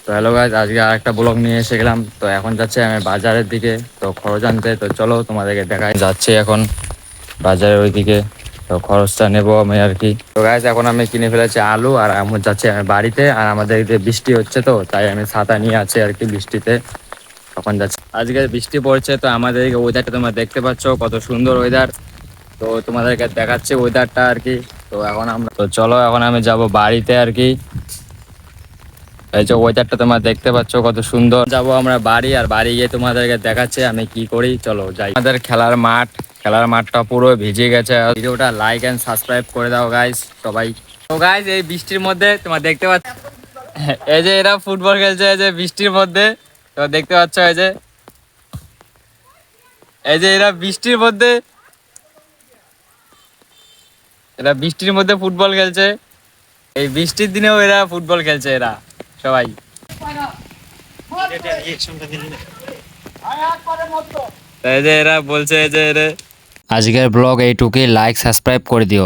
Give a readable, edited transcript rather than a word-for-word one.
তো hello guys, আজকে আর একটা ব্লগ নিয়ে এসে গেলাম। তো এখন যাচ্ছে আমি বাজারের দিকে, তো খরচ আনতে। তো চলো তোমাদেরকে দেখাই, যাচ্ছি এখন বাজারের ওই দিকে। তো খরচটা নেবো আমি আর কি। তো গাইজ এখন আমি কিনে ফেলেছি আলু, আর আমি যাচ্ছি আমি বাড়িতে। আর আমাদের এদিকে বৃষ্টি হচ্ছে, তো তাই আমি ছাতা নিয়ে আছি আর কি বৃষ্টিতে। তখন যাচ্ছি, আজকে বৃষ্টি পড়ছে। তো আমাদের এদিকে ওয়েদারটা তোমরা দেখতে পাচ্ছ, কত সুন্দর ওয়েদার। তো তোমাদেরকে দেখাচ্ছে ওয়েদারটা আর কি। তো এখন আমরা, তো চলো এখন আমি যাব বাড়িতে আর কি। এই যে ওয়েদারটা তোমরা দেখতে পাচ্ছ কত সুন্দর। যাবো আমরা বাড়ি, আর বাড়ি গিয়ে তোমাদেরকে দেখাচ্ছে আমি কি করি। চলো যাই। আমাদের খেলার মাঠটা পুরো ভিজে গেছে। ভিডিওটা লাইক এন্ড সাবস্ক্রাইব করে দাও গাইস সবাই। তো গাইস এই বৃষ্টির মধ্যে তোমরা দেখতে পাচ্ছ, এই যে এরা ফুটবল খেলছে এই যে বৃষ্টির মধ্যে। তোমরা দেখতে পাচ্ছ এই যে এরা বৃষ্টির মধ্যে ফুটবল খেলছে। এই বৃষ্টির দিনেও এরা ফুটবল খেলছে এরা সবাই। এই যে এরা বলছে এই যে আজকের ব্লগ এইটুকুই, লাইক সাবস্ক্রাইব করে দিও।